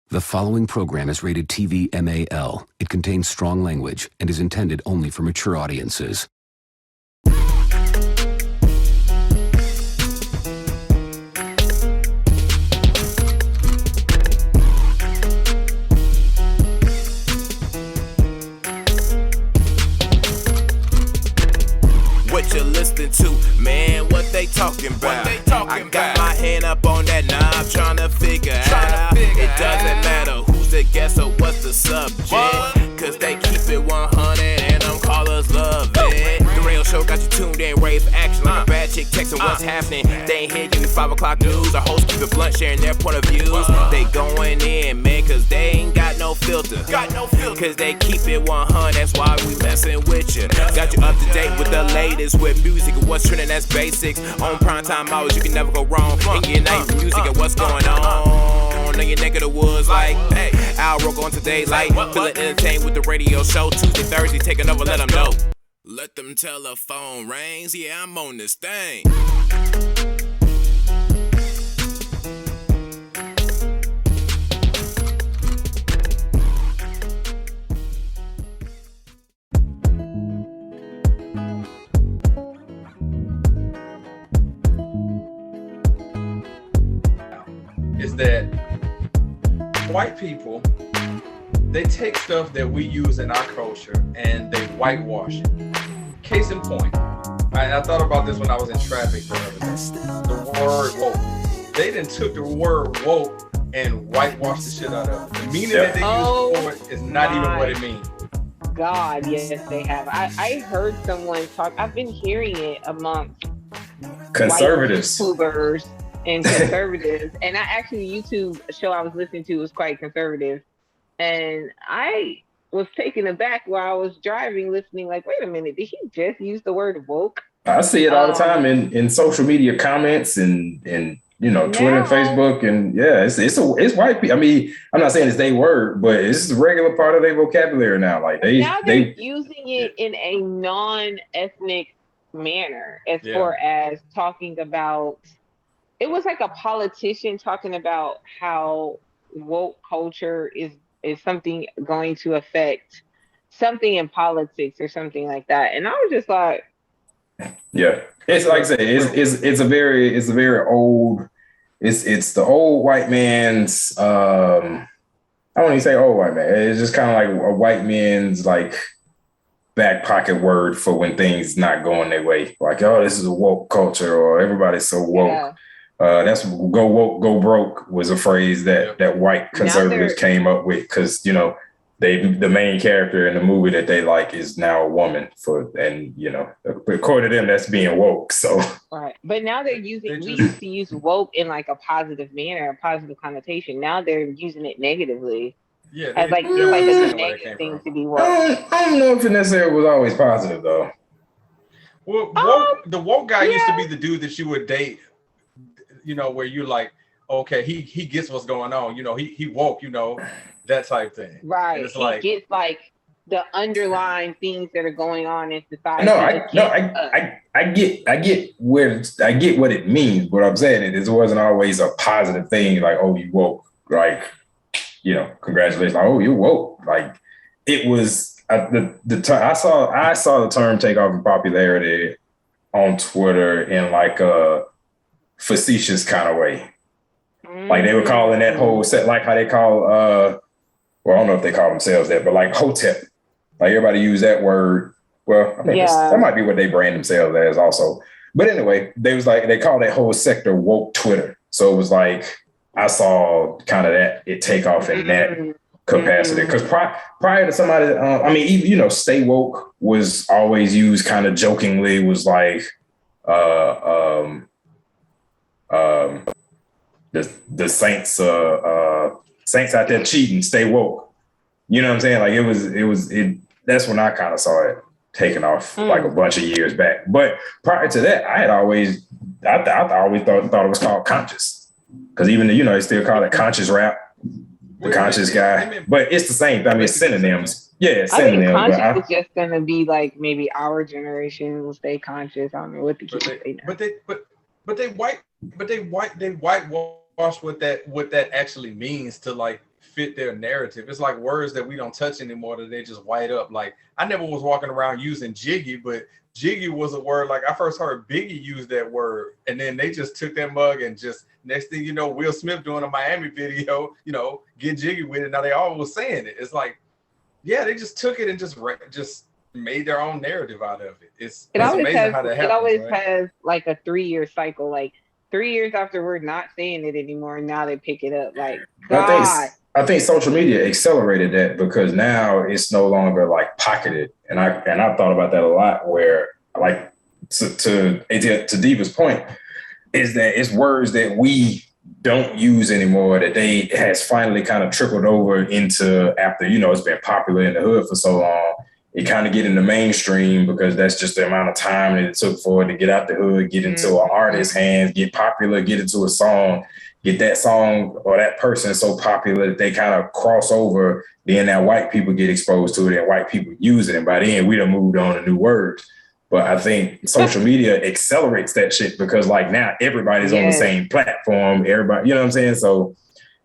The following program is rated TV MAL. It contains strong language and is intended only for mature audiences. What you listening to, man? What they talking about? I got my hand up on that knob, tryna figure out. It doesn't matter who's the guest or what's the subject, cause they keep it 100 and them callers love it. The radio show got you tuned in, ready for action like a bad chick texting what's happening. They ain't here giving 5 o'clock news. Our hosts keep it blunt, sharing their point of views. They going in, man, cause they ain't got no filter. Cause they keep it 100, that's why we messing with you. Got you up to date with the latest with music and what's trending, that's basics. On primetime hours, you can never go wrong. And your night music and what's going on in your neck of the woods, like, hey, Al Roke on today's light. Feeling entertained with the radio show. Tuesday, Thursday, taking over, let them know. Let them telephone rings, yeah, I'm on this thing. Is that white people, they take stuff that we use in our culture and they whitewash it. Case in point, I thought about this when I was in traffic the other day. The word woke. They done took the word woke and whitewashed the shit out of it. The meaning that they use for it is not even what it means. God, yes, they have. I heard someone talk. I've been hearing it amongst conservatives, YouTubers and conservatives. And YouTube show I was listening to was quite conservative, and I was taken aback while I was driving, listening. Like, wait a minute, did he just use the word woke? I see it all the time in social media comments and Twitter and Facebook, and yeah, it's white people. I mean, I'm not saying it's their word, but it's a regular part of their vocabulary now. Like they're using it in a non-ethnic manner, as far as talking about. It was like a politician talking about how woke culture is something going to affect something in politics or something like that, and I was just like. Yeah, it's like I said, it's a very old, it's the old white man's. I don't even say old white man. It's just kind of like a white man's like back pocket word for when things not going their way. Like, oh, this is a woke culture, or everybody's so woke. Yeah. That's go woke, go broke was a phrase that white conservatives came up with because the main character in the movie that they like is now a woman according to them, that's being woke. So right, but now they're using. We used to use woke in like a positive manner, a positive connotation. Now they're using it negatively. Yeah, as like a negative thing to be woke. I don't know if it necessarily was always positive though. Well, the woke guy used to be the dude that you would date. Where you're like, okay, he gets what's going on. He woke. That type thing. Right. And it's gets like the underlying things that are going on in society. I get what it means. What I'm saying is it wasn't always a positive thing. Like, oh, you woke. Like, congratulations. Like, oh, you woke. Like, it was I saw the term take off in popularity on Twitter in like a facetious kind of way. Like they were calling that whole set, like how they call I don't know if they call themselves that, but like hotep. Like everybody use that word. Well, I think that might be what they brand themselves as also. But anyway, they call that whole sector woke Twitter. So it was like I saw kind of that it take off in that capacity. Because prior to somebody, stay woke was always used kind of jokingly, was like the Saints Saints out there cheating, stay woke. You know what I'm saying? Like it was that's when I kind of saw it taking off like a bunch of years back. But prior to that, I always thought it was called conscious. Because even they still call it conscious rap, the conscious guy. But it's the same. I mean, it's synonyms. Yeah, it's synonyms. I think conscious is just gonna be like maybe our generation will stay conscious. I don't know what the kids say now. But they whitewash what that actually means to like fit their narrative. It's like words that we don't touch anymore that they just white up. Like I never was walking around using jiggy, but jiggy was a word. Like I first heard Biggie use that word, and then they just took that mug and just next thing you know, Will Smith doing a Miami video, you know, get jiggy with it. Now they all was saying it. It's like, yeah, they just took it and just made their own narrative out of it. It's amazing how that happens. It always has like a 3-year cycle. Like 3 years after we're not saying it anymore, and now they pick it up. Like God. I think social media accelerated that because now it's no longer like pocketed. And I thought about that a lot where like to Diva's point is that it's words that we don't use anymore that they has finally kind of trickled over into after, you know, it's been popular in the hood for so long. It kind of get in the mainstream because that's just the amount of time that it took for it to get out the hood, get into an artist's hands, get popular, get into a song, get that song or that person so popular that they kind of cross over. Then now white people get exposed to it and white people use it. And by then we done moved on to new words. But I think social media accelerates that shit because like now everybody's on the same platform. Everybody, you know what I'm saying? So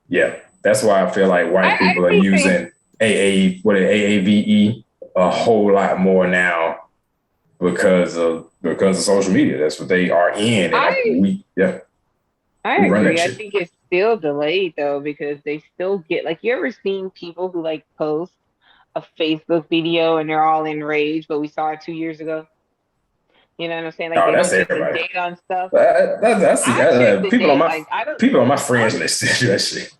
yeah, that's why I feel like white people are using AAVE a whole lot more now because of social media. That's what they are in. I agree. I think it's still delayed though because they still get like, you ever seen people who like post a Facebook video and they're all enraged, but we saw it 2 years ago? You know what I'm saying? Like they that's don't everybody. date on stuff. People on my friends list do that shit.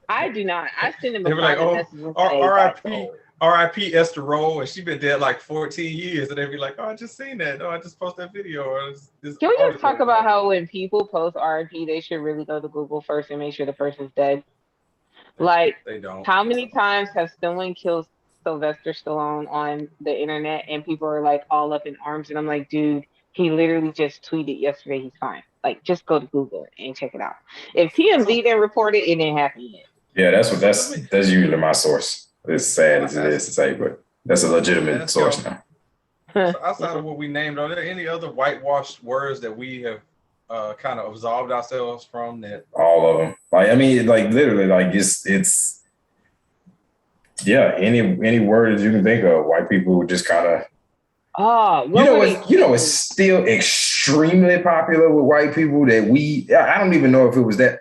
I do not. I send them. They were like, "Oh, R.I.P. Esther Roll," and she been dead like 14 years, and they'd be like, "Oh, I just seen that. Oh, I just posted that video." Or this Can we just talk about how when people post R.I.P., they should really go to Google first and make sure the person's dead? Like, they don't. How many times have someone killed Sylvester Stallone on the internet and people are like all up in arms, and I'm like, dude, he literally just tweeted yesterday he's fine. Like, just go to Google and check it out. If TMZ didn't report it, it didn't happen yet. Yeah, that's usually my source. It's sad as it is to say, but that's a legitimate source now. So outside of what we named, are there any other whitewashed words that we have kind of absolved ourselves from? That all of them. Like I mean, like literally, like it's yeah, any words you can think of, white people just kind of. It's still extremely popular with white people that I don't even know if it was that.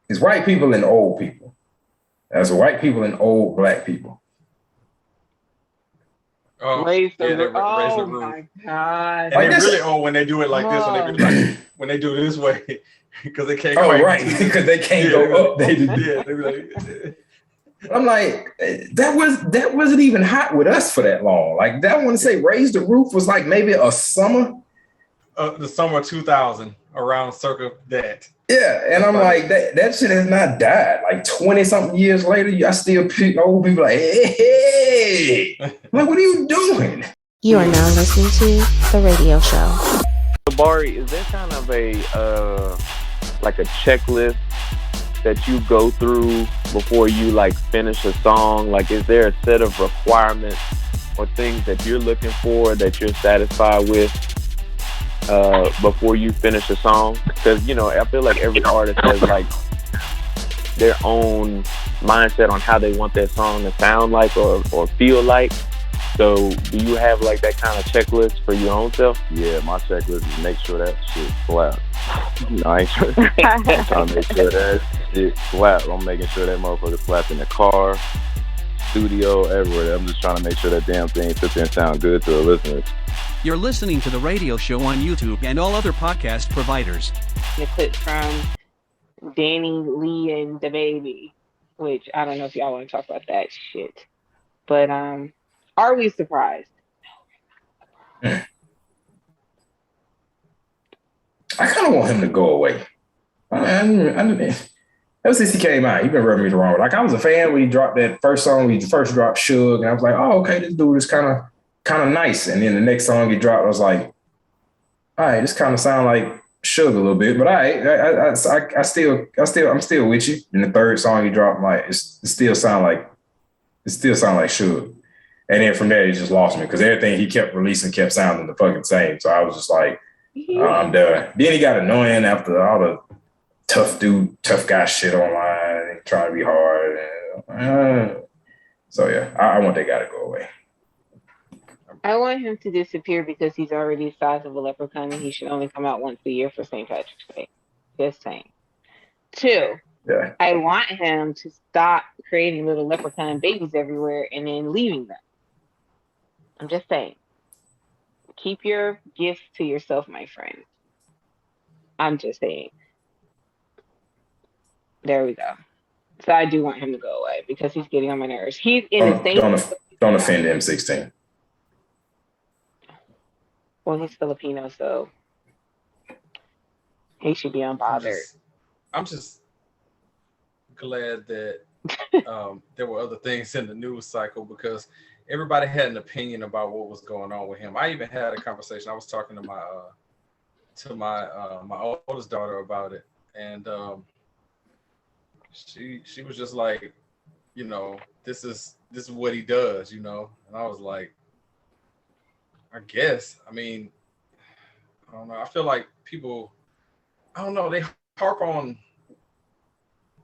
It's white people and old people. That's white people and old black people. Raise the roof. My God. And like they're really old when they do it like this, when they do it this way, because they can't. Oh, right, because they can't go up. They be like. I'm like, that wasn't even hot with us for that long. Like that one to say raise the roof was like maybe a summer. The summer of 2000, around circa that. Yeah, and I'm like, that shit has not died. Like 20-something years later, I still pick old people like, hey. I'm like, what are you doing? You are now listening to The Radio Show. Bari, is there kind of a like a checklist that you go through before you like finish a song? Like, is there a set of requirements or things that you're looking for that you're satisfied with before you finish a song? Because, you know, I feel like every artist has like their own mindset on how they want their song to sound like or feel like. So do you have like that kind of checklist for your own self? Yeah, my checklist is make sure that shit slap. I ain't trying to make sure that shit slap. I'm making sure that motherfucker slap in the car, studio, everywhere. I'm just trying to make sure that damn thing sits there and sound good to the listeners. You're listening to The Radio Show on YouTube and all other podcast providers. The clip from Danileigh and the Baby, which I don't know if y'all want to talk about that shit. But are we surprised? I kind of want him to go away. Ever since he came out, he been rubbing me the wrong way. Like I was a fan when he dropped that first song. He first dropped Suge, and I was like, oh, okay, this dude is kind of nice. And then the next song he dropped, I was like, all right, this kind of sound like Suge a little bit, but all right, I'm still with you. And the third song he dropped, like it still sound like Suge. And then from there, he just lost me because everything he kept releasing kept sounding the fucking same. So I was just like, I'm done. Then he got annoying after all the tough guy shit online. like trying to be hard. So yeah, I want that guy to go away. I want him to disappear because he's already the size of a leprechaun and he should only come out once a year for St. Patrick's Day. Just saying. 2, I want him to stop creating little leprechaun babies everywhere and then leaving them. I'm just saying. Keep your gifts to yourself, my friend. I'm just saying. There we go. So I do want him to go away because he's getting on my nerves. He's in the same... Don't offend M16. Well, he's Filipino, so he should be unbothered. I'm just glad that there were other things in the news cycle because everybody had an opinion about what was going on with him. I even had a conversation. I was talking to my oldest daughter about it, and she was just like, you know, this is what he does, you know, and I was like, I guess. I mean, I don't know. I feel like people, I don't know, they harp on,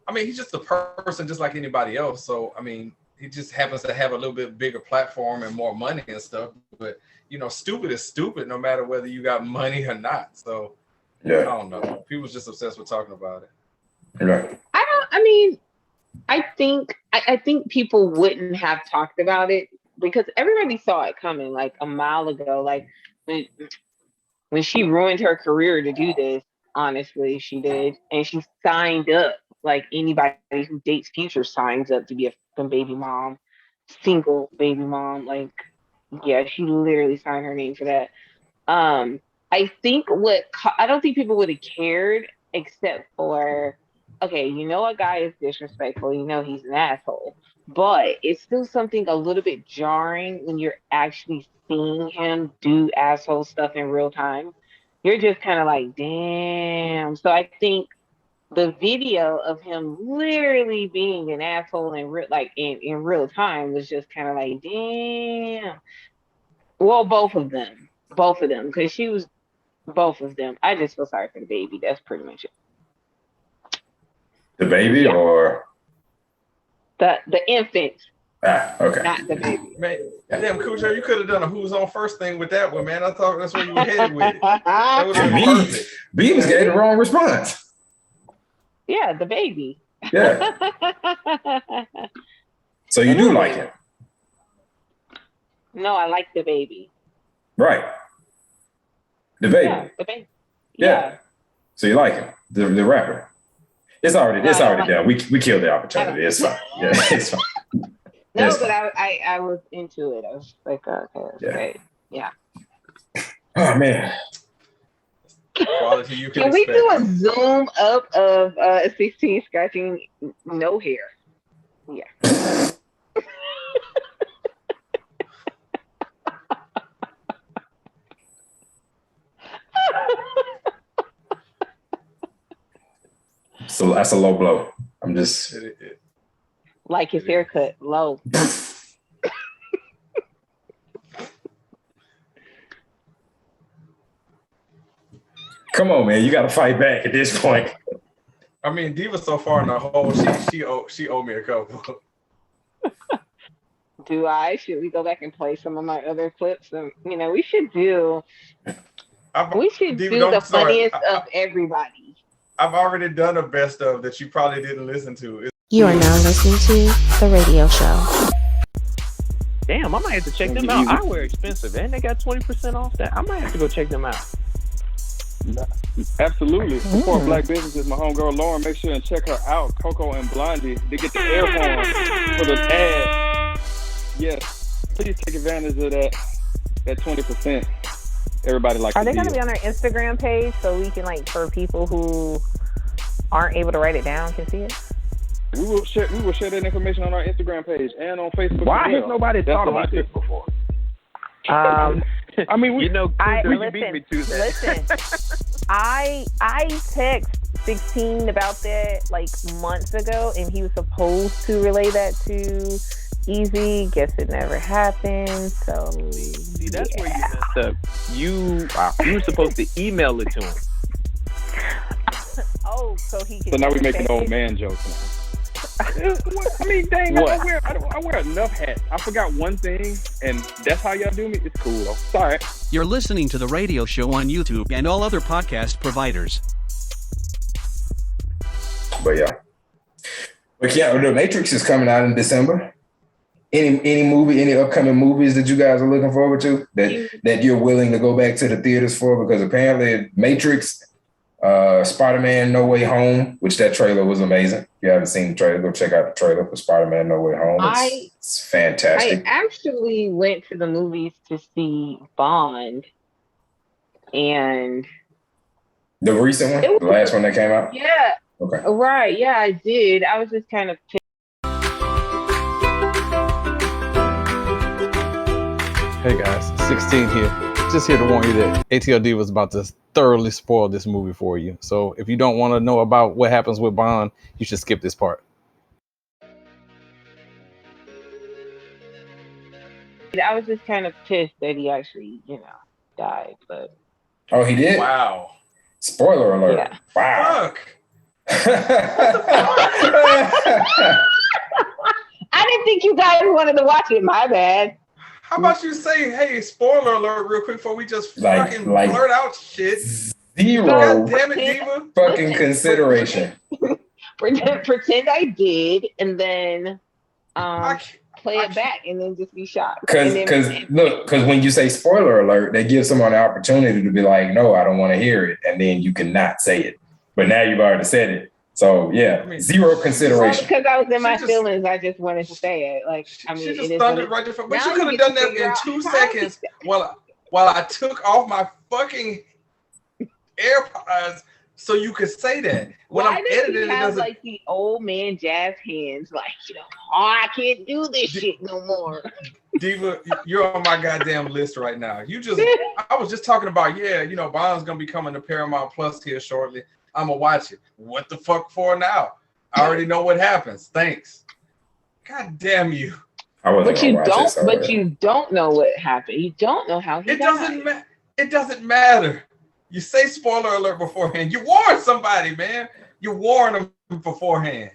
I mean, he's just a person just like anybody else. So, I mean, he just happens to have a little bit bigger platform and more money and stuff. But, you know, stupid is stupid no matter whether you got money or not. So, I don't know. People's just obsessed with talking about it. Yeah. I think people wouldn't have talked about it because everybody saw it coming like a mile ago. Like when she ruined her career to do this, honestly, she did. And she signed up like anybody who dates Future signs up to be a fucking baby mom, single baby mom. Like, yeah, she literally signed her name for that. I don't think people would have cared except for, okay, you know a guy is disrespectful, you know he's an asshole, but it's still something a little bit jarring when you're actually seeing him do asshole stuff in real time. You're just kind of like, damn. So I think the video of him literally being an asshole in real time was just kind of like, damn. Well, both of them, because she was both of them. I just feel sorry for the baby. That's pretty much it. The baby or the infant? Okay. Not the baby. Man, damn, Cujo, you could have done a who's on first thing with that one, man. I thought that's where you were headed with it. That would have been perfect. B was getting the wrong response. Yeah, the baby. Yeah. So you do like him? No, I like the baby. Right. The baby. Yeah, the baby. Yeah. So you like him, the rapper. It's already done. We killed the opportunity. It's fine. Yeah, it's fine. No, it's but fine. I was into it. I was like, okay. Yeah. Oh man. Quality you can we expect. do a zoom up of 16 scratching no hair? Yeah. So that's a low blow. I'm just like his haircut, low. Come on, man. You got to fight back at this point. I mean, Diva so far in the hole, she owed me a couple. Do I? Should we go back and play some of my other clips? And, we should do. The funniest of everybody. I've already done a best of that you probably didn't listen to. You are now listening to The Radio Show. Damn, I might have to check them out. Eyewear expensive, and they got 20% off that. I might have to go check them out. Absolutely. Support black businesses. My homegirl Lauren, make sure and check her out. Coco and Blondie. They get the air horn for the ad. Yes. Please take advantage of that 20%. Everybody likes. Are they going to be on our Instagram page so we can, for people who aren't able to write it down, can see it? We will share that information on our Instagram page and on Facebook. Why has nobody thought about this before? I mean, you beat me to that. Listen, I text 16 about that months ago, and he was supposed to relay that to Easy. Guess it never happened. So see, that's where you messed up. You were supposed to email it to him. Oh, so he can. So now we're making old man jokes now. I mean, dang, I wear enough hats. I forgot one thing, and that's how y'all do me. It's cool though. Sorry. You're listening to the radio show on YouTube and all other podcast providers. But yeah. But yeah, The Matrix is coming out in December. Any upcoming movies that you guys are looking forward to that you're willing to go back to the theaters for? Because apparently Matrix, Spider-Man No Way Home, which that trailer was amazing. If you haven't seen the trailer, go check out the trailer for Spider-Man No Way Home. It's fantastic. I actually went to the movies to see Bond, and the recent one, the last one that came out. Yeah. Okay. Right. Yeah, I did. I was just kind of. Hey guys, 16 here. Just here to warn you that ATL Diva is about to thoroughly spoil this movie for you. So if you don't want to know about what happens with Bond, you should skip this part. I was just kind of pissed that he actually, died. But oh, he did? Wow. Spoiler alert. Yeah. Wow. Fuck. I didn't think you guys wanted to watch it. My bad. How about you say, hey, spoiler alert real quick before we just fucking blurt out shit? Zero God damn it, Diva. fucking consideration. Pretend I did, and then play it back, and then just be shocked. Because when you say spoiler alert, they give someone the opportunity to be like, no, I don't want to hear it, and then you cannot say it. But now you've already said it. So yeah, zero consideration. Because I was in my feelings, I just wanted to say it. She just thundered right there. But you could have done that in 2 seconds while I took off my fucking AirPods so you could say that. When I'm editing, it have like the old man jazz hands, I can't do this shit no more. Diva, you're on my goddamn list right now. I was just talking about, Bond's gonna be coming to Paramount Plus here shortly. I'm gonna watch it. What the fuck for now? I already know what happens. Thanks. God damn you. But you don't know what happened. You don't know how he died. It doesn't matter. You say spoiler alert beforehand. You warn somebody, man. You warn them beforehand.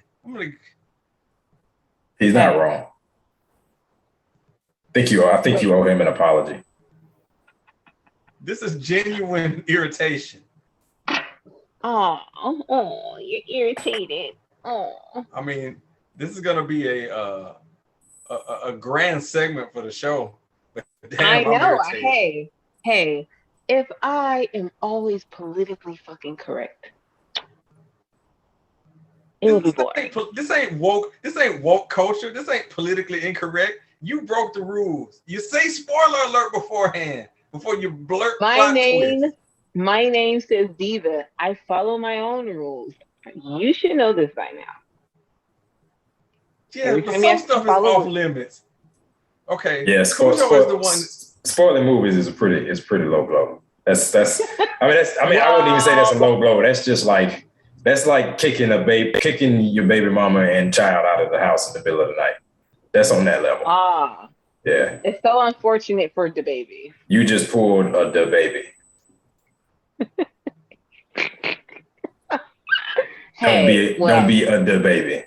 He's not wrong. I think you owe him an apology. This is genuine irritation. Oh, you're irritated. Oh. I mean, this is gonna be a grand segment for the show. Damn, I know. Hey, if I am always politically fucking correct, it will be boring. This ain't woke. This ain't woke culture. This ain't politically incorrect. You broke the rules. You say spoiler alert beforehand before you blurt. My name says Diva. I follow my own rules. You should know this by now. Yeah, but some stuff is off limits. Okay. Yeah, spoiling movies is pretty low blow. That's I wouldn't even say that's a low blow. That's just that's like kicking your baby mama and child out of the house in the middle of the night. That's on that level. Yeah. It's so unfortunate for the baby. You just pulled the baby. Don't be a the baby.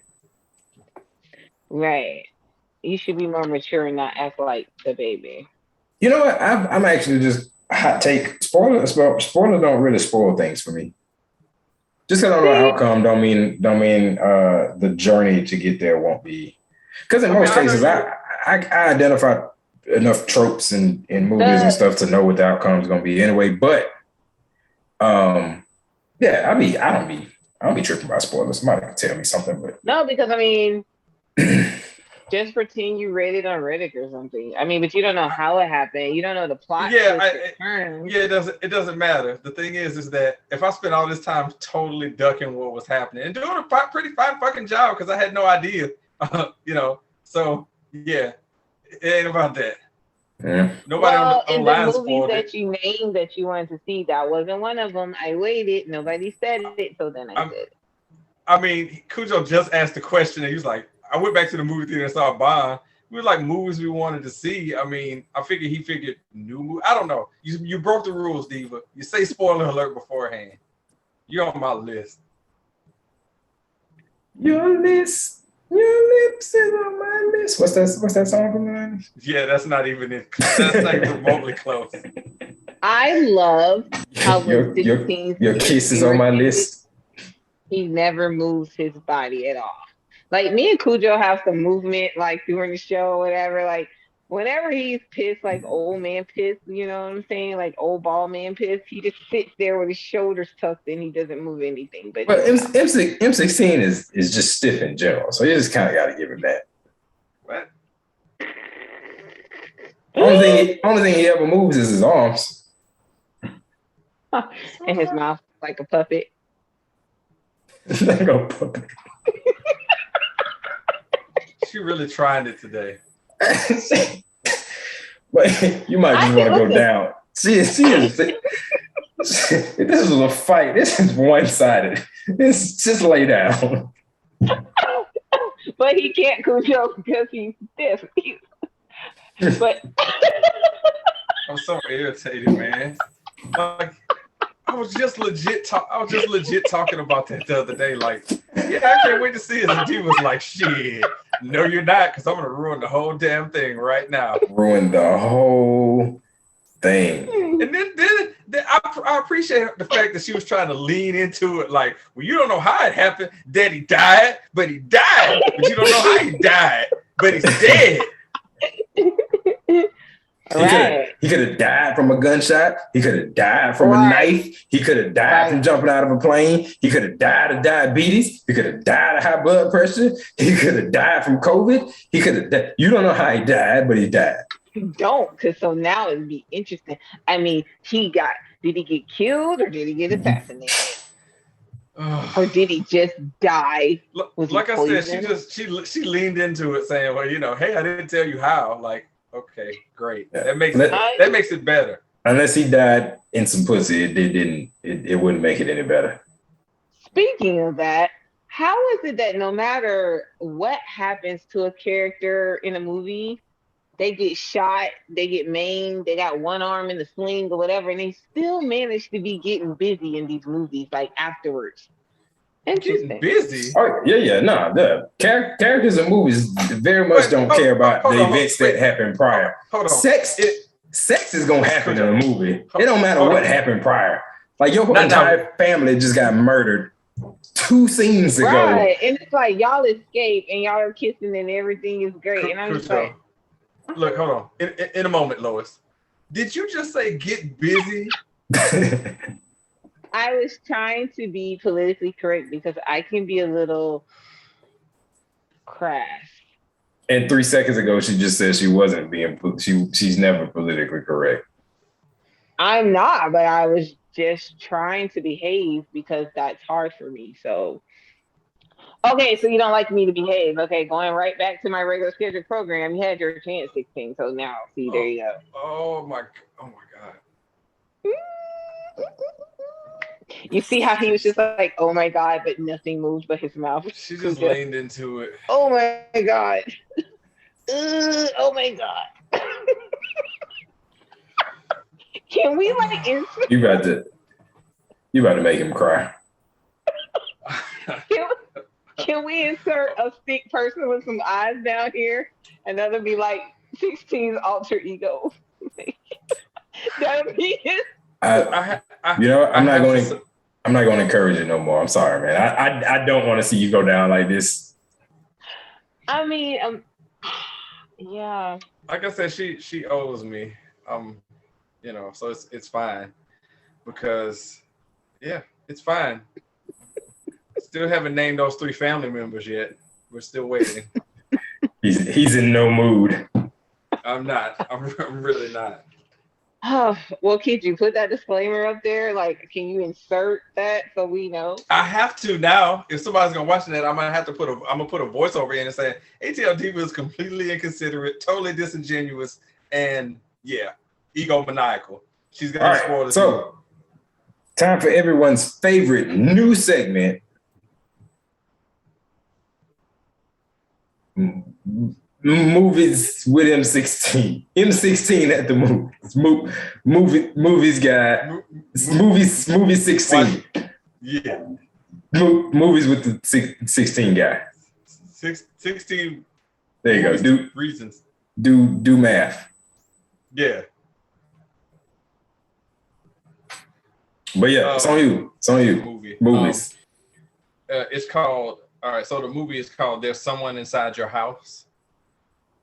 Right. You should be more mature and not act like the baby. You know what? I'm actually just hot take. Spoilers don't really spoil things for me. Just because I don't know the outcome don't mean the journey to get there won't be. Because in most cases, I identify enough tropes in movies and stuff to know what the outcome is going to be anyway. But I don't be tripping about spoilers. Somebody can tell me something, but no, because just pretend you read it on Reddit or something. But you don't know how it happened. You don't know the plot. It doesn't matter. The thing is that if I spent all this time totally ducking what was happening and doing a pretty fine fucking job because I had no idea, So yeah, it ain't about that. Yeah. Nobody online in the movies that you named that you wanted to see, that wasn't one of them. I waited. Nobody said it, so then I did. Cujo just asked the question, and he was like, "I went back to the movie theater and saw Bond." We were like movies we wanted to see. I figured he figured new movie. I don't know. You broke the rules, Diva. You say spoiler alert beforehand. You're on my list. Your list. Your lips is on my lips. What's that song from the 90s? Yeah, that's not even it. That's like remotely close. I love how your kiss is on my list. He never moves his body at all. Like me and Cujo have some movement like during the show or whatever. Like whenever he's pissed, like old man pissed, you know what I'm saying? Like old bald man pissed, he just sits there with his shoulders tucked and he doesn't move anything. But M16 is just stiff in general, so you just kind of got to give him that. What? Only thing he ever moves is his arms. And his mouth like a puppet. Like a puppet. She really trying it today. But you might just want to go down. She is. This is a fight. This is one-sided. Just lay down. But he can't Cujo because he's stiff. But I'm so irritated, man. Like I was just legit talking about that the other day. Like, yeah, I can't wait to see it. And he was like, shit, no, you're not, because I'm gonna ruin the whole damn thing right now. Ruin the whole thing. And then I appreciate the fact that she was trying to lean into it. Like, well, you don't know how it happened. Daddy died, but he died. But you don't know how he died, but he's dead. He could have died from a gunshot. He could have died from a knife. He could have died from jumping out of a plane. He could have died of diabetes. He could have died of high blood pressure. He could have died from COVID. He could have died. You don't know how he died, but he died. You don't, because so now it'd be interesting. I mean, did he get killed or did he get assassinated? Or did he just die? Like I said, she leaned into it saying, well, you know, hey, I didn't tell you how. Like, okay, great. Yeah. That makes it better. Unless he died in some pussy, it wouldn't make it any better. Speaking of that, how is it that no matter what happens to a character in a movie, they get shot, they get maimed, they got one arm in the sling or whatever, and they still manage to be getting busy in these movies, like afterwards? Interesting. Getting busy? Oh, yeah. No, the characters in movies very much don't care about the events that happened prior. Hold on. Sex is going to happen in a movie. It don't matter what happened prior. Like your entire family just got murdered 2 scenes ago. Right, and it's like y'all escape and y'all are kissing and everything is great. And I'm just like, look, hold on. In a moment, Lois. Did you just say get busy? I was trying to be politically correct because I can be a little crass. And 3 seconds ago, she just said she wasn't being. She's never politically correct. I'm not, but I was just trying to behave because that's hard for me. So, okay, so you don't like me to behave. Okay, going right back to my regular scheduled program. You had your chance, 16. So now, see, there you go. Oh my God. You see how he was just like, oh my God, but nothing moved but his mouth. She just leaned into it. Oh my God. Oh my God. Can we like insert? You about to make him cry. Can we insert a stick person with some eyes down here? And that'll be like 16's alter ego. That'll be his. I'm not going to encourage it no more. I'm sorry, man. I don't want to see you go down like this. I mean, yeah. Like I said, she owes me. You know, so it's fine because, yeah, it's fine. Still haven't named those 3 family members yet. We're still waiting. He's in no mood. I'm not. I'm really not. Oh, well, could you put that disclaimer up there? Like, can you insert that so we know? I have to now. If somebody's gonna watch that, I'm gonna put a voiceover in and say ATL Diva is completely inconsiderate, totally disingenuous, and yeah, egomaniacal. She's gonna spoil the So, time for everyone's favorite new segment. Movies with M16. M16 at the movies. Movies guy. Movies 16. Yeah. Movies with the 16 guy. 16. There you go. Do reasons. Do math. Yeah. But yeah, it's on you. It's on you. Movies. It's called. All right. So the movie is called "There's Someone Inside Your House."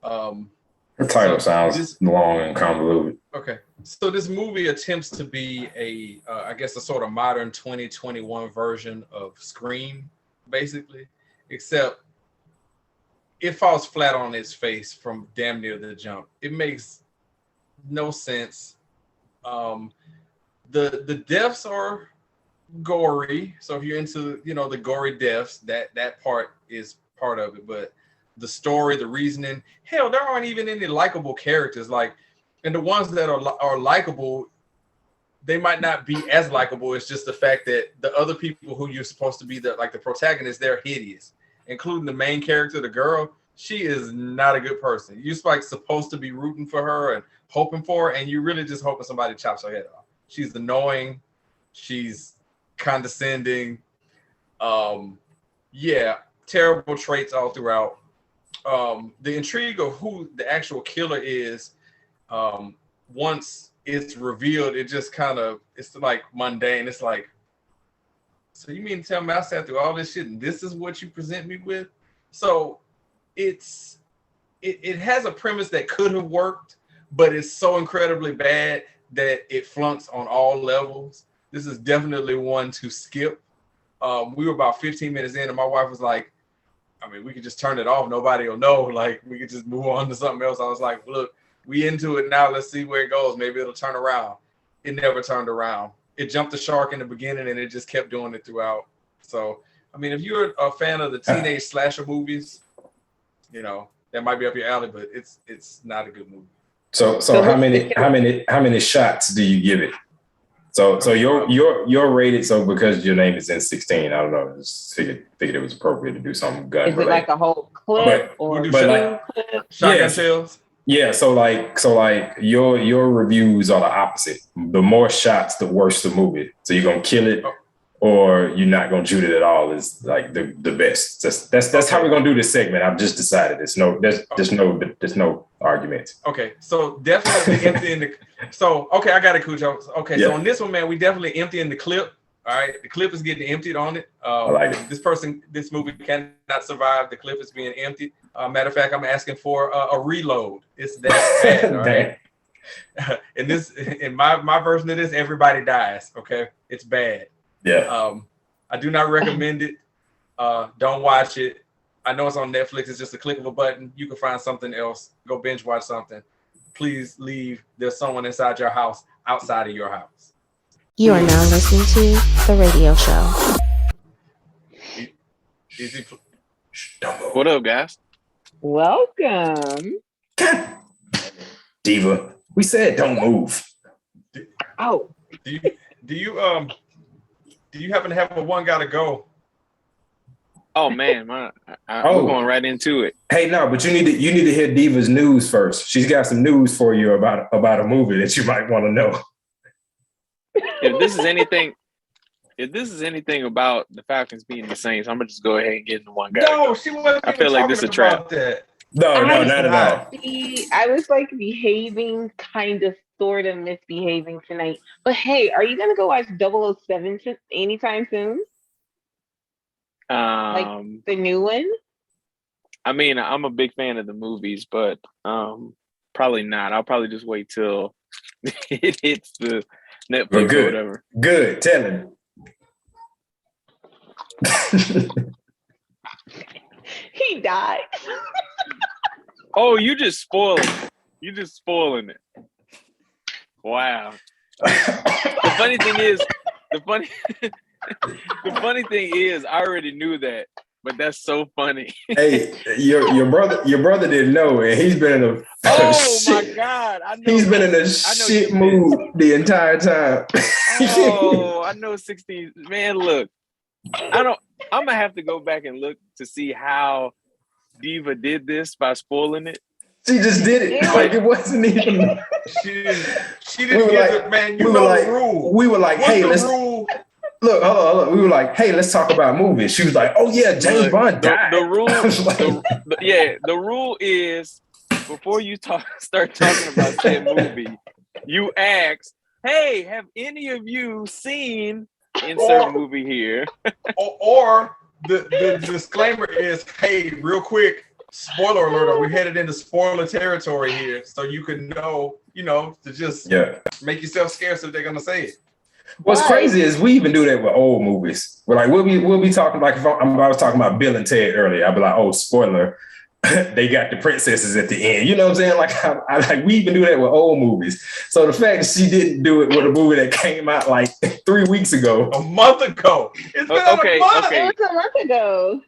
The title sounds long and convoluted. Okay. So this movie attempts to be I guess a sort of modern 2021 version of Scream, basically, except it falls flat on its face from damn near the jump. It makes no sense. The deaths are gory, so if you're into the gory deaths, that part is part of it. But the story, the reasoning, hell, there aren't even any likable characters. And the ones that are likable, they might not be as likable. It's just the fact that the other people who you're supposed to be the protagonists, they're hideous, including the main character, the girl. She is not a good person. You're supposed to be rooting for her and hoping for her, and you're really just hoping somebody chops her head off. She's annoying. She's condescending. Yeah, terrible traits all throughout. The intrigue of who the actual killer is, once it's revealed, it just it's like mundane. It's like, so you mean to tell me I sat through all this shit and this is what you present me with? So it has a premise that could have worked, but it's so incredibly bad that it flunks on all levels. This is definitely one to skip. We were about 15 minutes in and my wife was like, I mean, we could just turn it off. Nobody will know. We could just move on to something else. I was like, look, we into it now. Let's see where it goes. Maybe it'll turn around. It never turned around. It jumped the shark in the beginning and it just kept doing it throughout. So, I mean, if you're a fan of the teenage slasher movies, that might be up your alley, but it's not a good movie. So how many shots do you give it? So you're rated. So because your name is in 16, I don't know. Just figured it was appropriate to do something gun related. Is it like a whole clip shotgun shells? Yeah. So your reviews are the opposite. The more shots, the worse the movie. So you're gonna kill it, or you're not gonna shoot it at all. Is like the best. That's how we're gonna do this segment. I've just decided. There's no arguments. Okay, so definitely emptying the. So okay, I got it, Cujo. Okay, yeah. So on this one, man, we definitely emptying the clip. All right, the clip is getting emptied on it. I like it. This movie cannot survive. The clip is being emptied. Matter of fact, I'm asking for a reload. It's that bad. All right. in my version of this, everybody dies. Okay, it's bad. Yeah. I do not recommend it. Don't watch it. I know it's on Netflix. It's just a click of a button. You can find something else. Go binge watch something. Please leave. There's someone inside your house, outside of your house. You are now listening to The Radio Show. Easy. What up, guys? Welcome. Diva, we said don't move. Do you happen to have a one gotta go? Oh man, we're going right into it. Hey, no, but you need to hear Diva's news first. She's got some news for you about a movie that you might want to know. If this is anything about the Falcons beating the Saints, I'm gonna just go ahead and get in the one guy. No, she wasn't. I feel like this is a trap. No, not at all. I was behaving, kind of, sort of misbehaving tonight. But hey, are you gonna go watch 007 anytime soon? The new one? I mean, I'm a big fan of the movies, but probably not. I'll probably just wait till it hits the Netflix or whatever. Good, tell him. He died. Oh, you just spoiling it. You just spoiling it. Wow. The funny thing is, I already knew that, but that's so funny. Hey, your brother didn't know, and he's been in a my God! I know he's been in a shit mood the entire time. I know 16. Man, look, I'm gonna have to go back and look to see how Diva did this by spoiling it. She just did it. Like it wasn't even. She didn't get it, man. You know the rule. We were like, hey, let's. Look, hold on. We were like, hey, let's talk about movies. She was like, oh yeah, James Bond died. The rule is before you start talking about that movie, you ask, hey, have any of you seen insert movie here? or the disclaimer is, hey, real quick, spoiler alert, are we headed into spoiler territory here? So you can know, to just make yourself scared so they're gonna say it. What's crazy is we even do that with old movies. We're like, we'll be talking, like if I was talking about Bill and Ted earlier, I'd be like, oh, spoiler, they got the princesses at the end. You know what I'm saying? Like, I we even do that with old movies. So the fact that she didn't do it with a movie that came out like 3 weeks ago. A month ago. It's been a month. It was a month ago.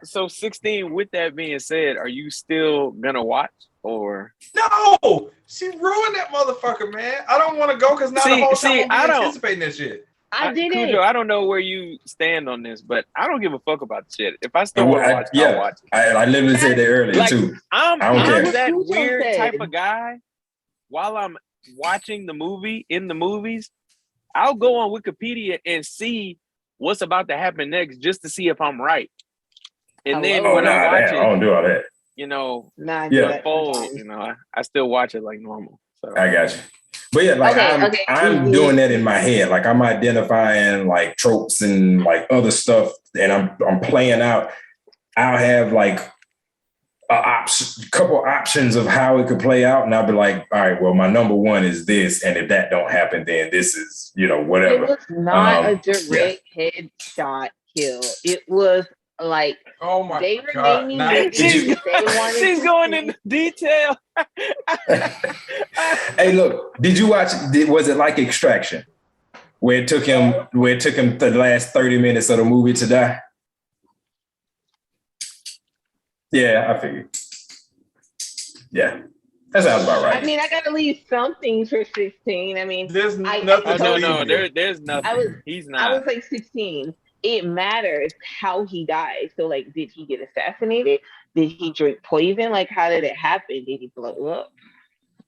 So 16, with that being said, are you still gonna watch or no? She ruined that motherfucker, man. I don't want to go because now the whole time I'm anticipating that shit. I didn't. Cujo, I don't know where you stand on this, but I don't give a fuck about the shit. If I still want to watch, I'll watch it. I literally said that earlier too. I'm care. that weird type of guy. While I'm watching the movie in the movies, I'll go on Wikipedia and see what's about to happen next, just to see if I'm right. And then when I watch it, I don't do all that. I still watch it like normal. So I got you. But yeah, like I'm doing that in my head. Like I'm identifying like tropes and like other stuff, and I'm playing out. I'll have like a couple options of how it could play out, and I'll be like, all right, well, my number one is this, and if that don't happen, then this is whatever. It was not a direct headshot kill. It was like, oh my God. She's going into detail. Hey, look, did you watch? Was it like Extraction, where it took him the last 30 minutes of the movie to die? Yeah, I figured. Yeah, that sounds about right. I mean, I gotta leave something for 16. I mean, there's nothing. There's nothing. He's not. I was like 16. It matters how he died. So, like, did he get assassinated? Did he drink poison? Like, how did it happen? Did he blow up?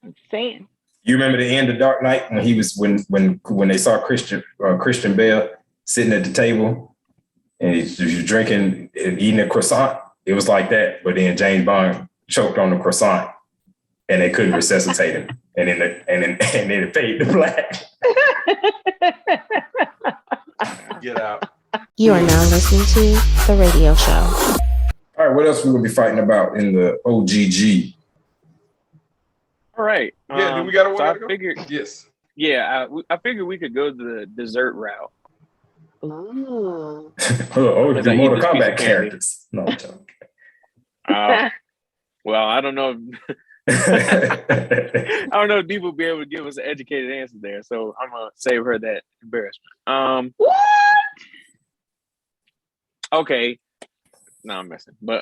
I'm saying. You remember the end of Dark Knight when he was when they saw Christian Bale sitting at the table and he was drinking and eating a croissant? It was like that, but then James Bond choked on the croissant and they couldn't resuscitate him, and then it faded to black. Get out. You are now listening to The Radio Show. All right, what else we gonna be fighting about in the OGG? All right. Yeah, do we got I figured. Yes. Yeah, I figured we could go the dessert route. Ooh. The Mortal Kombat characters. No, I'm joking. Well, I don't know. I don't know if Diva will be able to give us an educated answer there, so I'm gonna save her that embarrassment. What? Okay. No, I'm messing. But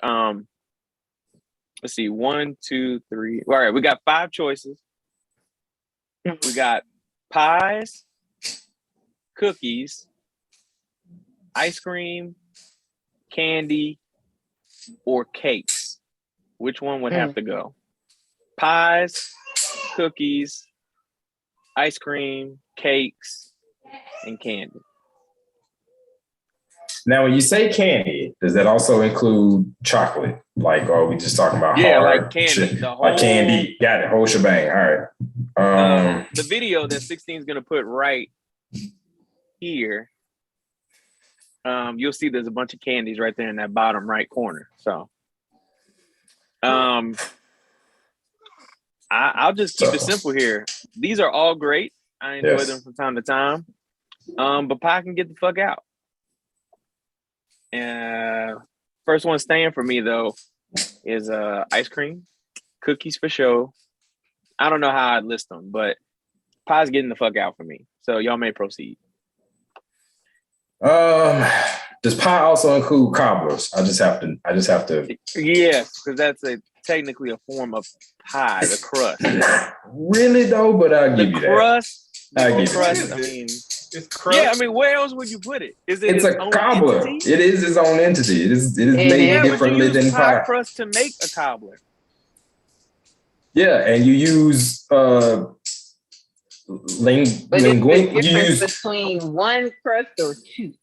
let's see. 1, 2, 3. All right, we got 5 choices. We got pies, cookies, ice cream, candy, or cakes. Which one would have to go? Pies, cookies, ice cream, cakes, and candy. Now, when you say candy, does that also include chocolate? Like, are we just talking about like candy? Like candy. Got it. Whole shebang. All right. The video that 16 is going to put right here, you'll see there's a bunch of candies right there in that bottom right corner. So, I'll just keep it simple here. These are all great. I enjoy them from time to time. But pie can get the fuck out. First one staying for me though is ice cream, cookies for sure. I don't know how I'd list them, but pie's getting the fuck out for me. So y'all may proceed. Does pie also include cobblers? I just have to. Yes, because that's technically a form of pie, the crust. Really though, but I'll give you crust, that. I'll give you that. I mean, it's crust. Yeah, I mean, where else would you put it? Is it? It's a cobbler. Entity? It is its own entity. It is made differently than pie crust to make a cobbler. Yeah, and you use linguine. You use between one crust or two.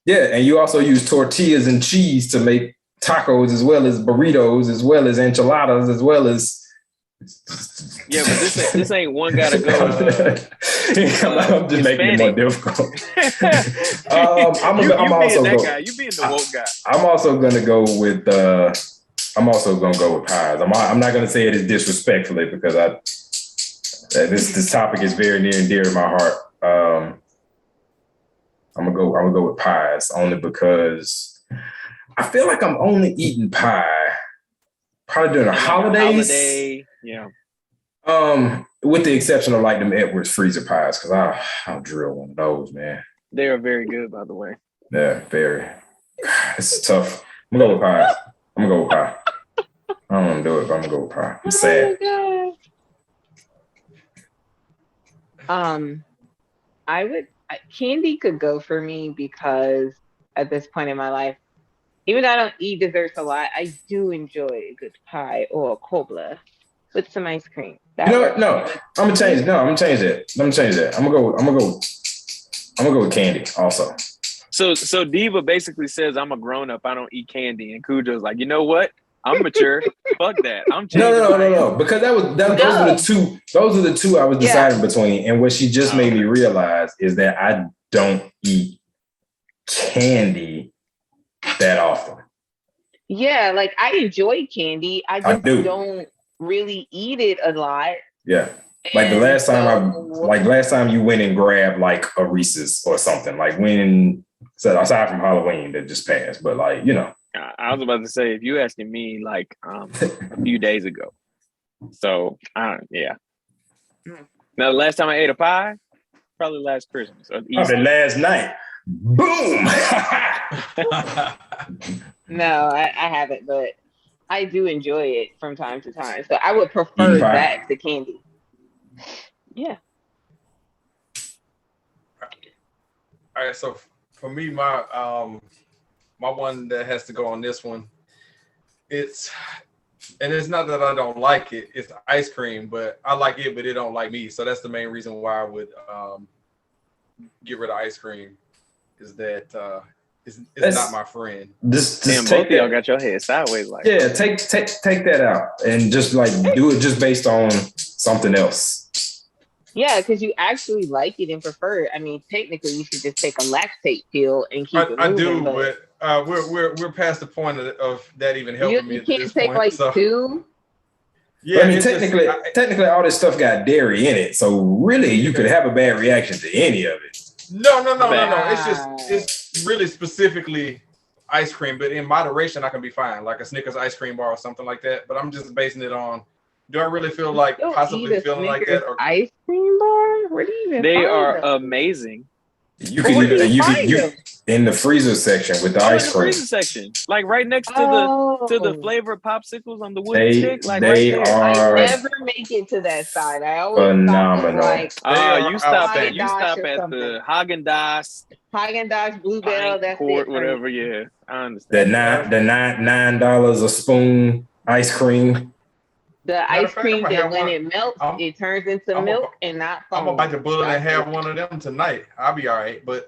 Yeah, and you also use tortillas and cheese to make tacos, as well as burritos, as well as enchiladas, as well as. Yeah, but this ain't one gotta go. I'm just making it more difficult. I'm also that guy. You being the woke guy. I'm also gonna go with. Pies. I'm not gonna say it as disrespectfully because this topic is very near and dear to my heart. I'm gonna go with pies only because I feel like I'm only eating pie probably during the holidays. Yeah. With the exception of like them Edwards freezer pies, because I'll drill one of those, man. They are very good, by the way. Yeah, very. God, this is tough. I'm gonna go with pies. I don't want to do it, but I'm gonna go with pie. I'm sad. Candy could go for me because at this point in my life, even though I don't eat desserts a lot, I do enjoy a good pie or a cobbler with some ice cream. You know what? No, I'm gonna change it. I'm gonna go with candy also. So Diva basically says I'm a grown up. I don't eat candy, and Cujo's like, you know what? I'm mature. Fuck that. I'm changing. No. Because those are the two I was deciding between. And what she just made me realize is that I don't eat candy that often. Yeah, like I enjoy candy. I just don't really eat it a lot. Yeah. Like the last time you went and grabbed like a Reese's or something, like aside from Halloween that just passed, but like, you know. I was about to say, if you asking me like a few days ago. So yeah. Now the last time I ate a pie, probably last Christmas. Or probably last night. Boom. No, I haven't, but I do enjoy it from time to time. So I would prefer that to candy. Yeah. All right, so for me, my one that has to go on this one, it's not that I don't like it, it's ice cream, but I like it, but it don't like me. So that's the main reason why I would get rid of ice cream, is that it's not my friend. Both of y'all got your head sideways like that. Take that out and just like do it just based on something else. Yeah, because you actually like it and prefer it. I mean, technically, you should just take a lactate pill and keep it moving. I do, but we're past the point of that even helping me. You can't take two. Yeah, I mean, technically, all this stuff got dairy in it, so really, you could have a bad reaction to any of it. No. It's really specifically ice cream, but in moderation, I can be fine, like a Snickers ice cream bar or something like that. But I'm just basing it on. Do I really feel like possibly feeling like that? Or ice cream bar? Where do you even They find are them? amazing. You can in the freezer section with the ice cream. Freezer section, like right next to the flavored popsicles on the wooden stick. Like they right there. are. I never make it to that side. I always phenomenal. You stop at the Haagen-Dazs, Bluebell. That's Court, it. whatever. Yeah, I understand. The $9 a spoon ice cream. The ice cream that when it melts, it turns into milk and not foam. I'm gonna bite the bullet and have one of them tonight. I'll be all right. But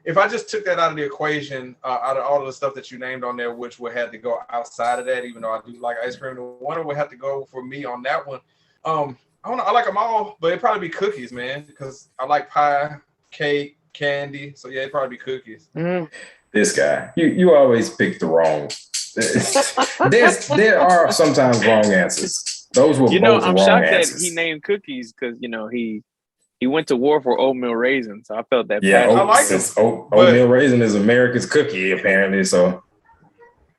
if I just took that out of the equation, out of all of the stuff that you named on there, which would have to go outside of that, even though I do like ice cream, the one that would have to go for me on that one. I don't know. I like them all, but it'd probably be cookies, man, because I like pie, cake, candy. So yeah, it'd probably be cookies. This guy, you always pick the wrong. There are sometimes wrong answers. Those were both I'm wrong shocked answers. that he named cookies because he went to war for oatmeal raisins. So I felt that. Yeah, oatmeal raisin is America's cookie apparently. So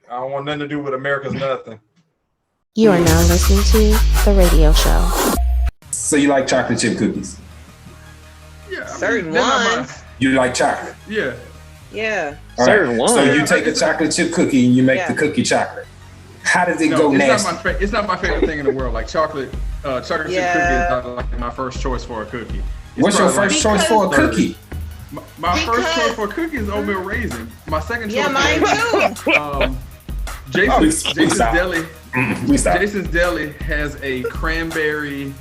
I don't want nothing to do with America's nothing. You are now listening to The Radio Show. So you like chocolate chip cookies? Yeah, certain ones. You like chocolate? Yeah. Yeah. Certain ones. So you take a chocolate chip cookie and you make the cookie chocolate. How does it go nasty? It's not my favorite thing in the world. Like chocolate chip cookie is not like my first choice for a cookie. What's your first choice for a cookie? My first choice for a cookie is oatmeal raisin. My second choice. Yeah, mine too. Jason's Deli. Jason's Deli has a cranberry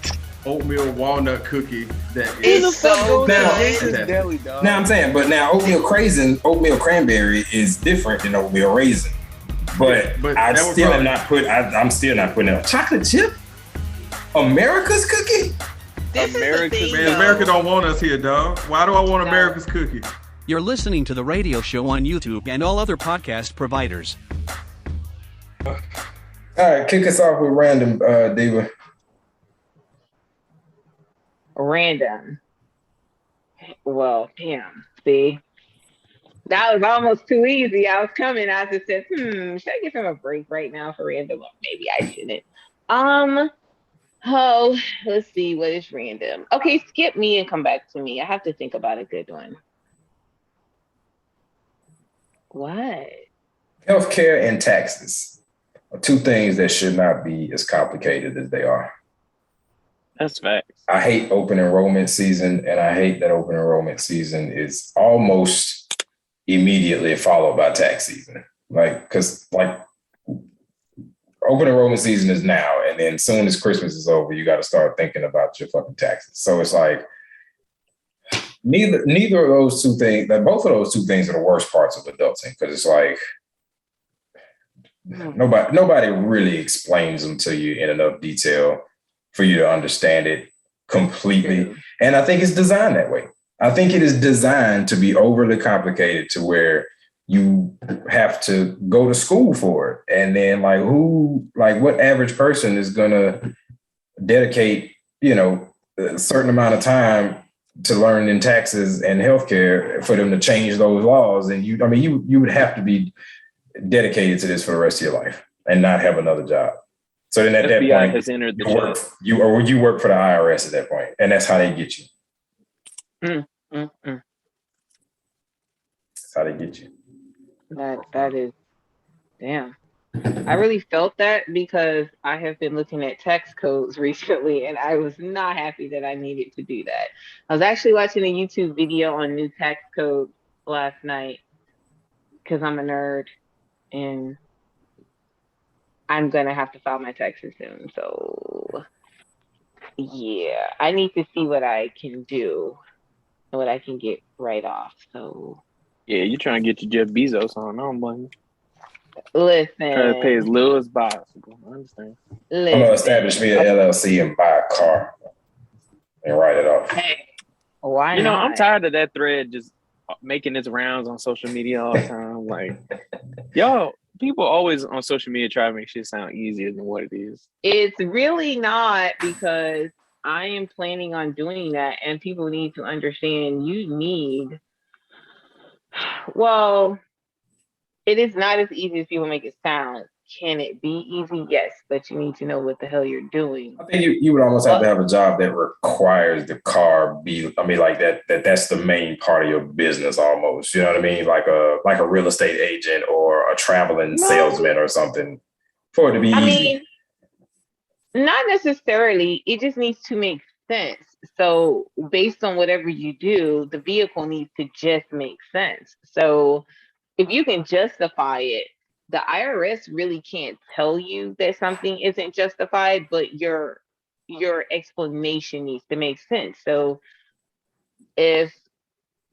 oatmeal walnut cookie that It's so good. Now I'm saying, but now oatmeal cranberry is different than oatmeal raisin. But I'm still not putting it. Chocolate chip? America's cookie? America don't want us here, dog. Why do I want America's cookie? You're listening to the radio show on YouTube and all other podcast providers. All right, kick us off with random, Diva. Random. Well, damn. See, that was almost too easy. I was coming. I just said, should I give him a break right now for random? Well, maybe I shouldn't. Oh, let's see. What is random? Okay, skip me and come back to me. I have to think about a good one. What? Healthcare and taxes are two things that should not be as complicated as they are. That's facts. I hate open enrollment season, and I hate that open enrollment season is almost immediately followed by tax season. Because open enrollment season is now, and then soon as Christmas is over, you got to start thinking about your fucking taxes. So it's like neither of those two things, both of those two things are the worst parts of adulting, because it's like nobody really explains them to you in enough detail for you to understand it completely. And I think it's designed that way. I think it is designed to be overly complicated to where you have to go to school for it. And then what average person is going to dedicate, a certain amount of time to learn in taxes and healthcare for them to change those laws? And you would have to be dedicated to this for the rest of your life and not have another job. So then at that FBI point, has entered the you work for the IRS at that point, and that's how they get you. That's how they get you. That is, damn. I really felt that because I have been looking at tax codes recently, and I was not happy that I needed to do that. I was actually watching a YouTube video on new tax code last night because I'm a nerd, and I'm going to have to file my taxes soon. So, yeah, I need to see what I can do and what I can get right off. So, yeah, you're trying to get your Jeff Bezos on. I don't blame you. Listen. Trying to pay as little as possible. I understand. I'm going to establish me an LLC and buy a car and write it off. Hey, why not? not? I'm tired of that thread just making its rounds on social media all the time. Like, yo, people always on social media try to make shit sound easier than what it is. It's really not, because I am planning on doing that, and people need to understand it is not as easy as people make it sound. Can it be easy? Yes, but you need to know what the hell you're doing. I think you would almost have to have a job that requires the car that's the main part of your business almost. You know what I mean? Like a real estate agent or a traveling salesman or something for it to be easy. I mean, not necessarily. It just needs to make sense. So based on whatever you do, the vehicle needs to just make sense. So if you can justify it, the IRS really can't tell you that something isn't justified, but your explanation needs to make sense. So if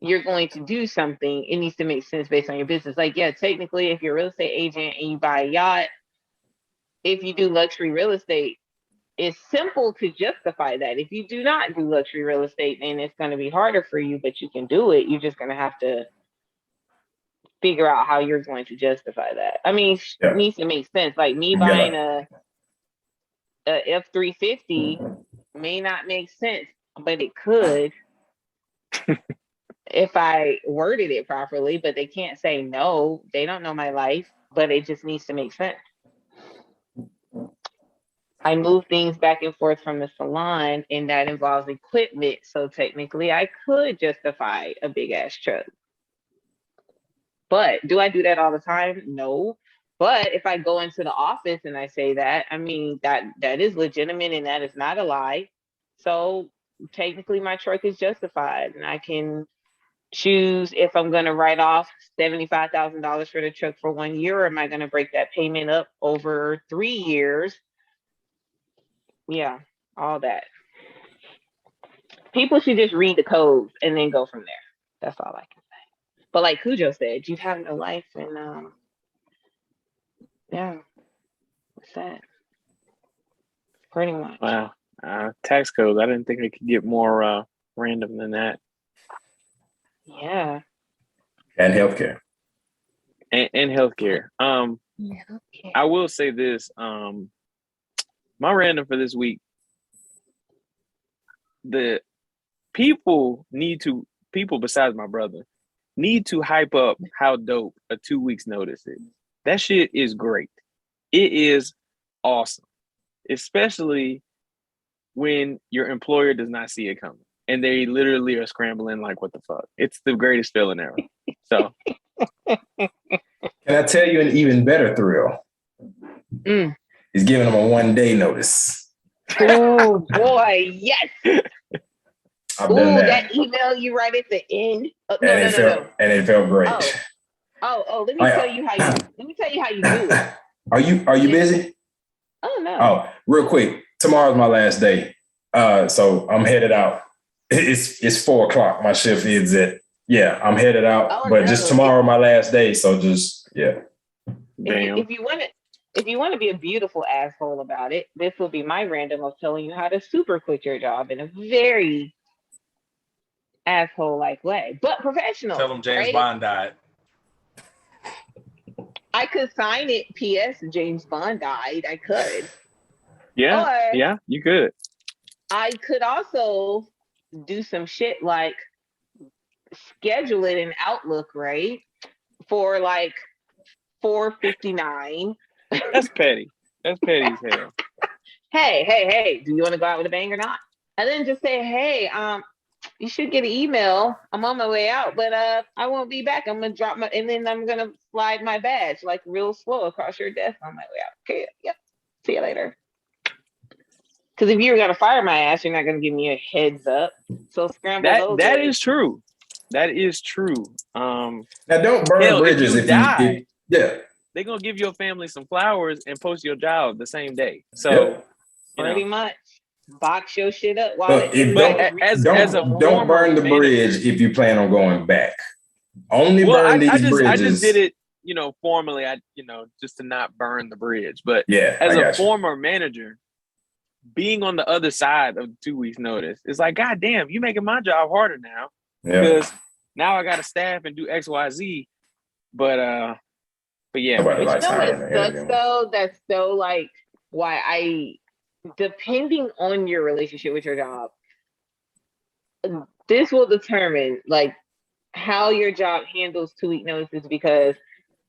you're going to do something, it needs to make sense based on your business. Like, yeah, technically, if you're a real estate agent and you buy a yacht, if you do luxury real estate, it's simple to justify that. If you do not do luxury real estate, then it's going to be harder for you, but you can do it. You're just going to have to figure out how you're going to justify that. I mean, it needs to make sense. Like me buying a F-350 may not make sense, but it could if I worded it properly, but they can't say no. They don't know my life, but it just needs to make sense. I move things back and forth from the salon, and that involves equipment. So technically I could justify a big ass truck. But do I do that all the time? No. But if I go into the office and I say that, I mean, that is legitimate and that is not a lie. So technically my truck is justified, and I can choose if I'm going to write off $75,000 for the truck for 1 year, or am I going to break that payment up over 3 years? Yeah, all that. people should just read the codes and then go from there. That's all I can say. But like Cujo said, you have no life, and yeah, what's that? Pretty much. Wow. Tax codes. I didn't think it could get more random than that. Yeah. And healthcare. And healthcare. I will say this. My random for this week. The people besides my brother need to hype up how dope a 2 weeks notice is. That shit is great. It is awesome. Especially when your employer does not see it coming and they literally are scrambling like, what the fuck? It's the greatest feeling ever. So can I tell you an even better thrill? Is giving them a 1 day notice. Oh boy, yes. I've done that email you write at the end. No. And it felt great. Let me tell you how you do it. Are you busy? Oh no. Oh, real quick. Tomorrow's my last day. So I'm headed out. It's 4:00. My shift ends at I'm headed out. Just tomorrow my last day. So just Damn. If you want to be a beautiful asshole about it, this will be my random of telling you how to super quit your job in a very asshole-like way, but professional. Tell them James Bond died. I could sign it. P.S. James Bond died. I could. Yeah, you could. I could also do some shit like schedule it in Outlook, right? For like $4.59. That's petty. That's petty as hell. Hey, do you want to go out with a bang or not? And then just say, hey, you should get an email. I'm on my way out, but I won't be back. I'm gonna drop and then I'm gonna slide my badge like real slow across your desk on my way out. Okay, yep. See you later. Because if you were gonna fire my ass, you're not gonna give me a heads up. So scramble that is true. That is true. Now don't burn bridges if you die. They're gonna give your family some flowers and post your job the same day. So pretty much box your shit up while don't burn the bridge if you plan on going back. Only burn these bridges. I just did it, formally. Just to not burn the bridge. But as a former manager, being on the other side of 2 weeks notice, it's like, God damn, you making my job harder now. Because now I got to staff and do X, Y, Z. But yeah. What sucks though? That's so like why depending on your relationship with your job, this will determine like how your job handles 2 week notices, because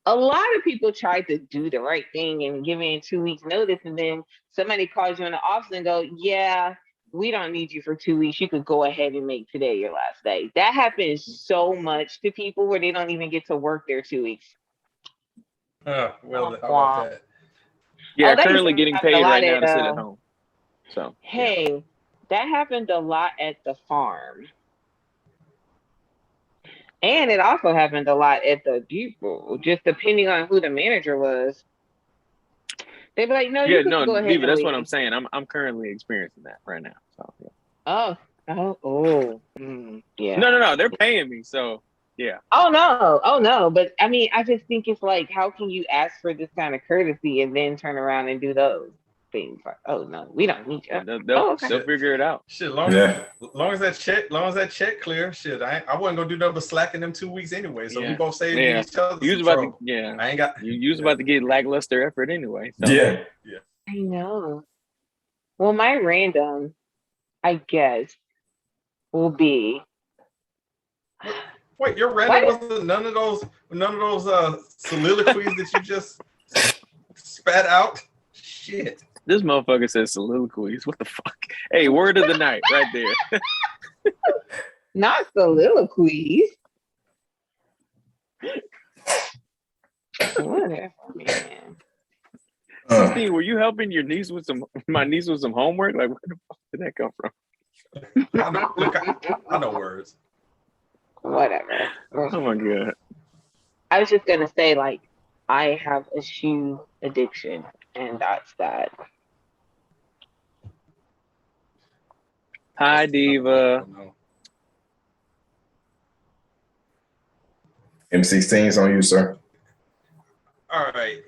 a lot of people try to do the right thing and give in 2 weeks notice, and then somebody calls you in the office and go, yeah, we don't need you for 2 weeks. You could go ahead and make today your last day. That happens so much to people where they don't even get to work their 2 weeks. How about that? Yeah, currently getting paid right now to sit at home. So hey, that happened a lot at the farm. And it also happened a lot at the depot, just depending on who the manager was. They'd be like, no, you can go ahead. Diva, that's what I'm saying. I'm currently experiencing that right now. So yeah. Yeah. No, they're paying me, so yeah. Oh no. But I mean, I just think it's like, how can you ask for this kind of courtesy and then turn around and do those things? Like, oh no, we don't need you. They'll figure it out. Shit, long as that check clear, shit, I wasn't gonna do nothing but slacking them 2 weeks anyway. So we both saved each other. You was about to get lackluster effort anyway. So. Yeah. I know. Well, my random, I guess, will be. Wait, your random wasn't none of those soliloquies that you just spat out? Shit. This motherfucker says soliloquies. What the fuck? Hey, word of the night right there. Not soliloquies. Whatever, man. Steve, were you helping my niece with some homework? Like, where the fuck did that come from? I know words. Whatever. Oh my god. I was just gonna say, like, I have a shoe addiction, and that's that. Hi, Diva. M16's on you, sir. All right.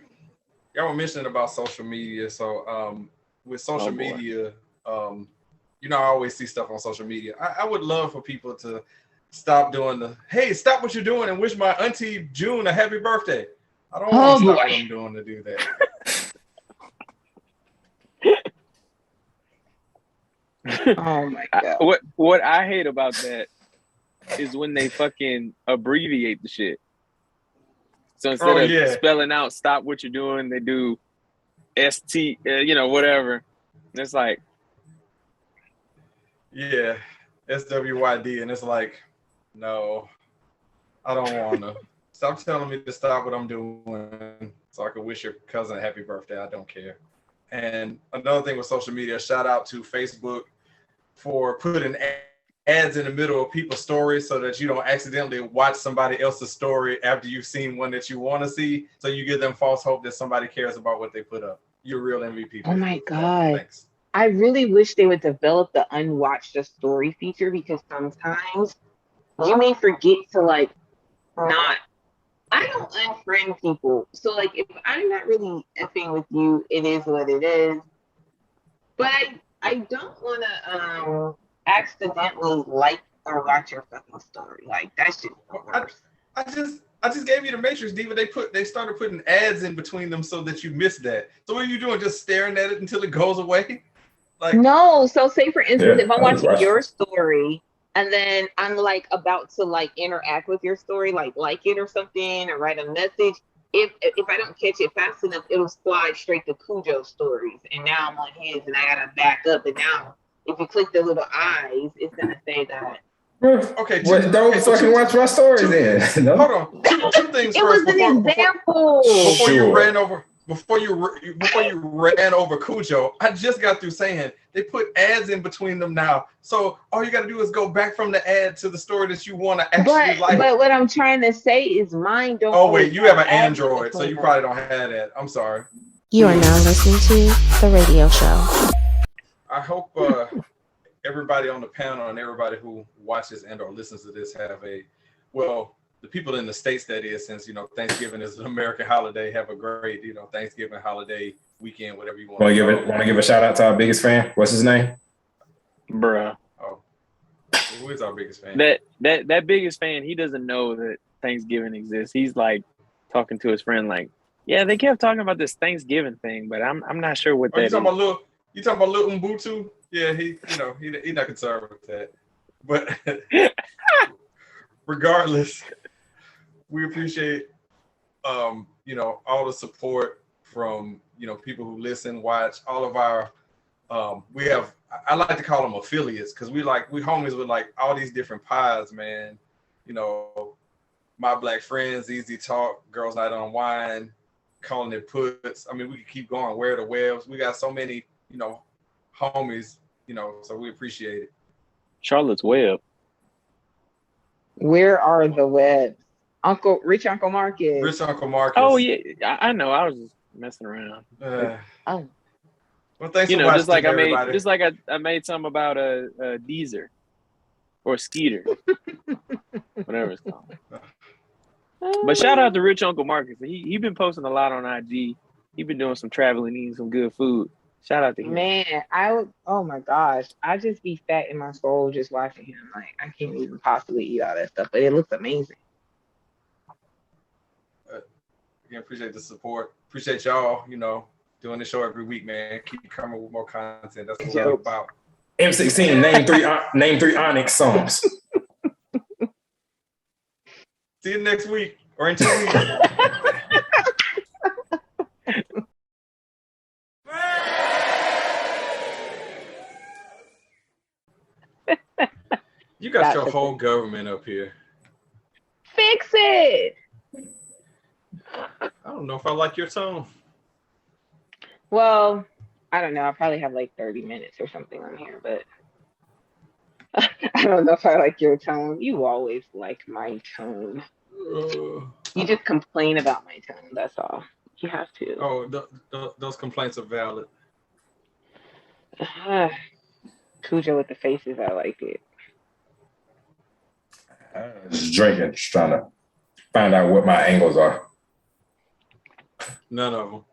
Y'all were mentioning about social media. So with social media, you know, I always see stuff on social media. I would love for people to stop doing hey, stop what you're doing and wish my auntie June a happy birthday. I don't want to stop what I'm doing to do that. Oh my God. What I hate about that is when they fucking abbreviate the shit. So instead of spelling out stop what you're doing, they do ST, you know, whatever. And it's like, yeah, SWYD, and it's like, no, I don't want to. Stop telling me to stop what I'm doing so I can wish your cousin a happy birthday. I don't care. And another thing with social media, shout out to Facebook for putting ads in the middle of people's stories so that you don't accidentally watch somebody else's story after you've seen one that you want to see. So you give them false hope that somebody cares about what they put up. You're a real MVP. Oh my God. Thanks. I really wish they would develop the unwatched a story feature, because sometimes you may forget to like not. I don't unfriend people. So like if I'm not really effing with you, it is what it is. But I don't want to accidentally like or watch your fucking story. Like that's just I just gave you the Matrix, Diva. They started putting ads in between them so that you missed that. So what are you doing? Just staring at it until it goes away? Like no. So say for instance, if I'm watching your story and then I'm like about to like interact with your story, like it or something, or write a message. If I don't catch it fast enough, it'll slide straight to Cujo's stories, and now I'm on his, and I gotta back up. And now, if you click the little eyes, it's gonna say that. Okay, don't fucking watch my story then. No? Hold on. Two things it first. Was an example. Before you ran over Cujo, I just got through saying they put ads in between them now. So all you got to do is go back from the ad to the story that you want to actually like. But what I'm trying to say is mine don't. Oh wait, you have an Android, so you probably don't have that. I'm sorry. You are now listening to The Radio Show. I hope everybody on the panel and everybody who watches and or listens to this have the people in the States, that is, since, you know, Thanksgiving is an American holiday, have a great, you know, Thanksgiving holiday weekend, whatever you want. Want to give a shout out to our biggest fan? What's his name? Bruh. Oh, who is our biggest fan? That biggest fan, he doesn't know that Thanksgiving exists. He's like talking to his friend like, yeah, they kept talking about this Thanksgiving thing, but I'm not sure what that is. You talking about Lil Mbutu? Yeah, he's not concerned with that. But regardless, we appreciate you know, all the support from, you know, people who listen, watch, all of our we have, I like to call them affiliates, because we homies with like all these different pies, man. You know, My Black Friends, Easy Talk, Girls Night on Wine, Calling It Puts. I mean, we could keep going. Where the Webs. We got so many, you know, homies, you know, so we appreciate it. Charlotte's Web. Where are the webs? Rich Uncle Marcus. Rich Uncle Marcus. Oh yeah, I know. I was just messing around. Oh. Well, thanks you for know, watching, just like everybody. I made some about a Deezer or Skeeter, whatever it's called. But shout out to Rich Uncle Marcus. He been posting a lot on IG. He been doing some traveling, eating some good food. Shout out to him. Man, oh my gosh, I just be fat in my soul just watching him. Like I can't even possibly eat all that stuff, but it looks amazing. Again, appreciate the support. Appreciate y'all, you know, doing the show every week, man. Keep coming with more content. That's what we're about. M16, name three Onyx songs. See you next week or in 2 weeks. You got your whole government up here. Fix it. I don't know if I like your tone. Well, I don't know. I probably have like 30 minutes or something on here, but I don't know if I like your tone. You always like my tone. You just complain about my tone. That's all. You have to. Oh, those complaints are valid. Cujo with the faces, I liked it. Just drinking, just trying to find out what my angles are. None of them.